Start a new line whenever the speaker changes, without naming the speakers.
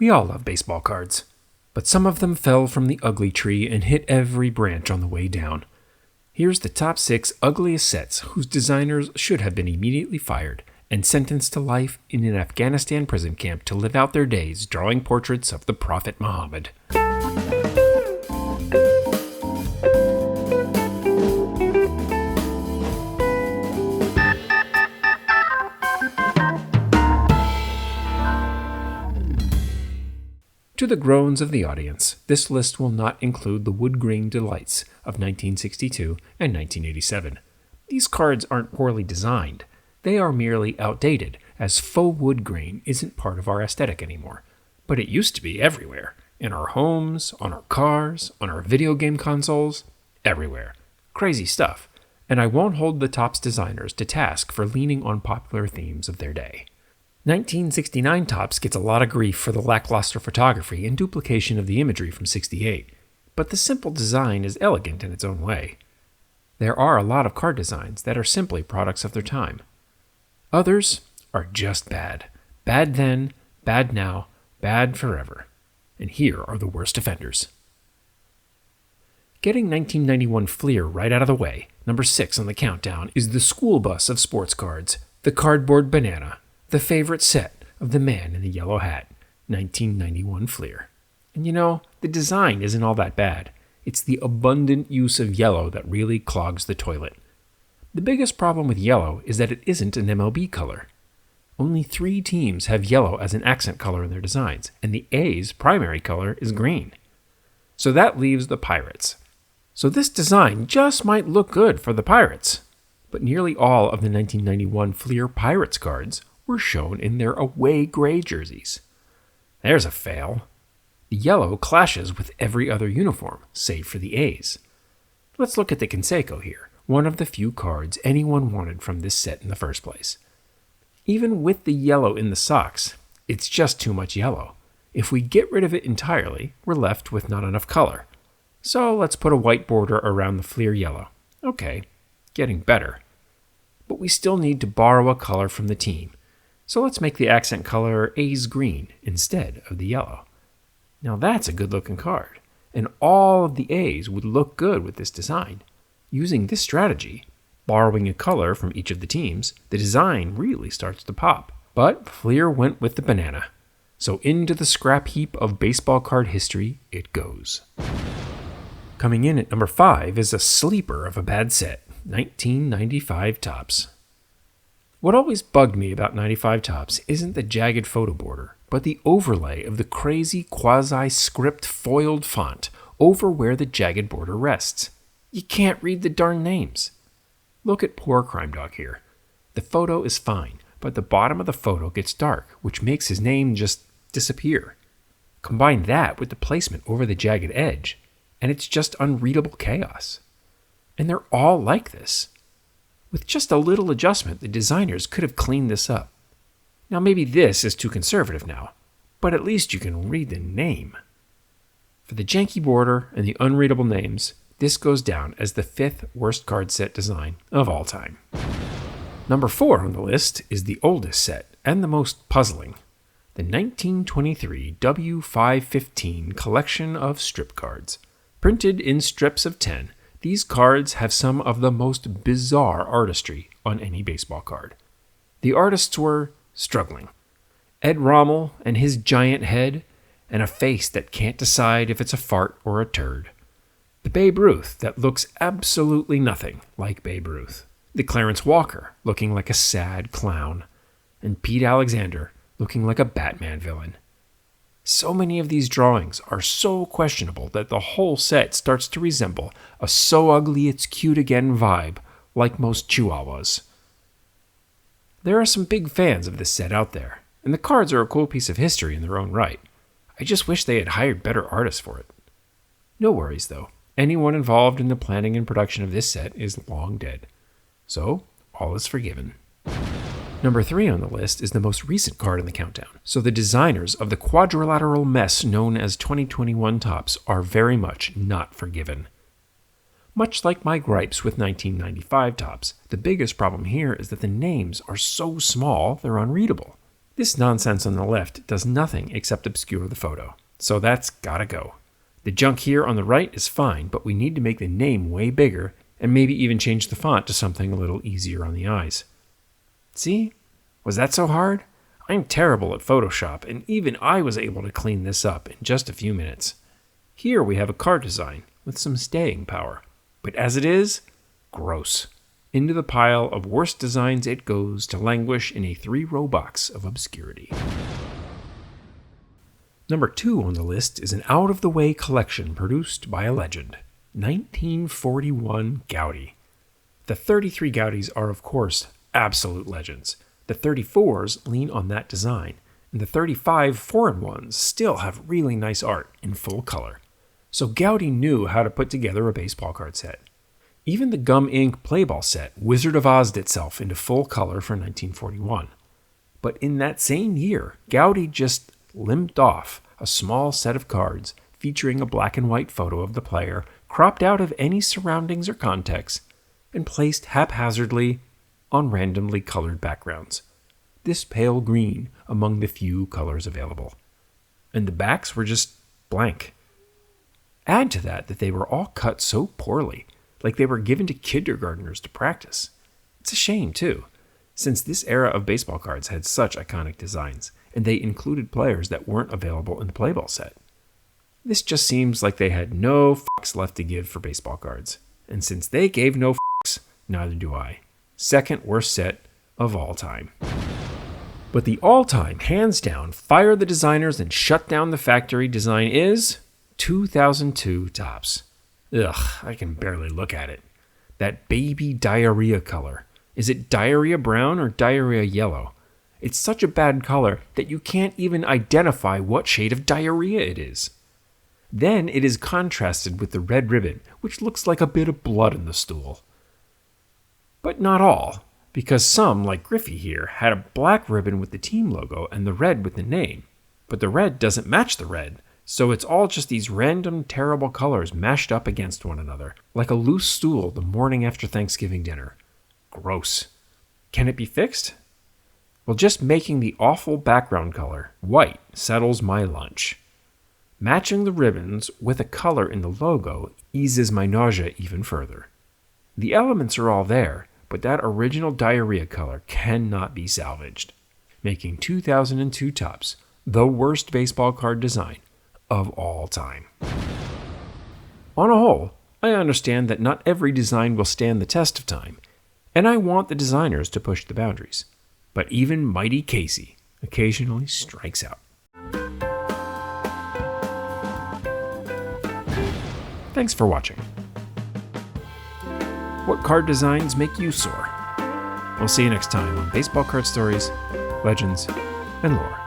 We all love baseball cards, but some of them fell from the ugly tree and hit every branch on the way down. Here's the top 6 ugliest sets whose designers should have been immediately fired and sentenced to life in an Afghanistan prison camp to live out their days drawing portraits of the Prophet Muhammad. To the groans of the audience, this list will not include the wood grain delights of 1962 and 1987. These cards aren't poorly designed. They are merely outdated, as faux wood grain isn't part of our aesthetic anymore. But it used to be everywhere. In our homes, on our cars, on our video game consoles, everywhere. Crazy stuff. And I won't hold the Topps designers to task for leaning on popular themes of their day. 1969 Topps gets a lot of grief for the lackluster photography and duplication of the imagery from 68, but the simple design is elegant in its own way. There are a lot of card designs that are simply products of their time. Others are just bad. Bad then, bad now, bad forever. And here are the worst offenders. Getting 1991 Fleer right out of the way, number 6 on the countdown is the school bus of sports cards, the cardboard banana. The favorite set of the man in the yellow hat, 1991 Fleer. And the design isn't all that bad. It's the abundant use of yellow that really clogs the toilet. The biggest problem with yellow is that it isn't an MLB color. Only 3 teams have yellow as an accent color in their designs, and the A's primary color is green. So that leaves the Pirates. So this design just might look good for the Pirates. But nearly all of the 1991 Fleer Pirates cards were shown in their away gray jerseys. There's a fail. The yellow clashes with every other uniform, save for the A's. Let's look at the Canseco here, one of the few cards anyone wanted from this set in the first place. Even with the yellow in the socks, it's just too much yellow. If we get rid of it entirely, we're left with not enough color. So let's put a white border around the Fleer yellow. Okay, getting better. But we still need to borrow a color from the team. So let's make the accent color A's green instead of the yellow. Now that's a good-looking card, and all of the A's would look good with this design. Using this strategy, borrowing a color from each of the teams, the design really starts to pop. But Fleer went with the banana. So into the scrap heap of baseball card history it goes. Coming in at number 5 is a sleeper of a bad set, 1995 Topps. What always bugged me about 95 Topps isn't the jagged photo border, but the overlay of the crazy quasi-script foiled font over where the jagged border rests. You can't read the darn names. Look at poor Crime Dog here. The photo is fine, but the bottom of the photo gets dark, which makes his name just disappear. Combine that with the placement over the jagged edge, and it's just unreadable chaos. And they're all like this. With just a little adjustment, the designers could have cleaned this up. Now maybe this is too conservative now, but at least you can read the name. For the janky border and the unreadable names, this goes down as the 5th worst card set design of all time. Number 4 on the list is the oldest set and the most puzzling, the 1923 W515 collection of strip cards. Printed in strips of 10, these cards have some of the most bizarre artistry on any baseball card. The artists were struggling. Ed Rommel and his giant head, and a face that can't decide if it's a fart or a turd. The Babe Ruth that looks absolutely nothing like Babe Ruth. The Clarence Walker looking like a sad clown. And Pete Alexander looking like a Batman villain. So many of these drawings are so questionable that the whole set starts to resemble a so ugly it's cute again vibe, like most chihuahuas. There are some big fans of this set out there, and the cards are a cool piece of history in their own right. I just wish they had hired better artists for it. No worries though, anyone involved in the planning and production of this set is long dead. So, all is forgiven. Number 3 on the list is the most recent card in the countdown, so the designers of the quadrilateral mess known as 2021 Topps are very much not forgiven. Much like my gripes with 1995 Topps, the biggest problem here is that the names are so small they're unreadable. This nonsense on the left does nothing except obscure the photo, so that's gotta go. The junk here on the right is fine, but we need to make the name way bigger and maybe even change the font to something a little easier on the eyes. See? Was that so hard? I'm terrible at Photoshop, and even I was able to clean this up in just a few minutes. Here we have a card design with some staying power, but as it is, gross. Into the pile of worst designs it goes to languish in a 3-row box of obscurity. Number 2 on the list is an out-of-the-way collection produced by a legend, 1941 Goudey. The 33 Goudeys are, of course, absolute legends. The 34s lean on that design, and the 35 foreign ones still have really nice art in full color. So Goudey knew how to put together a baseball card set. Even the gum ink playball set Wizard of Oz'd itself into full color for 1941. But in that same year, Goudey just limped off a small set of cards featuring a black and white photo of the player cropped out of any surroundings or context and placed haphazardly on randomly colored backgrounds. This pale green among the few colors available. And the backs were just blank. Add to that they were all cut so poorly, like they were given to kindergartners to practice. It's a shame, too, since this era of baseball cards had such iconic designs, and they included players that weren't available in the playball set. This just seems like they had no fucks left to give for baseball cards. And since they gave no fucks, neither do I. Second worst set of all time. But the all-time, hands down, fire the designers and shut down the factory design is 2002 Topps. Ugh, I can barely look at it. That baby diarrhea color. Is it diarrhea brown or diarrhea yellow? It's such a bad color that you can't even identify what shade of diarrhea it is. Then it is contrasted with the red ribbon, which looks like a bit of blood in the stool. But not all, because some, like Griffey here, had a black ribbon with the team logo and the red with the name. But the red doesn't match the red, so it's all just these random, terrible colors mashed up against one another, like a loose stool the morning after Thanksgiving dinner. Gross. Can it be fixed? Well, just making the awful background color white settles my lunch. Matching the ribbons with a color in the logo eases my nausea even further. The elements are all there, but that original diarrhea color cannot be salvaged, making 2002 Topps the worst baseball card design of all time. On a whole, I understand that not every design will stand the test of time, and I want the designers to push the boundaries. But even Mighty Casey occasionally strikes out. Thanks for watching. What card designs make you soar? We'll see you next time on Baseball Card Stories, Legends, and Lore.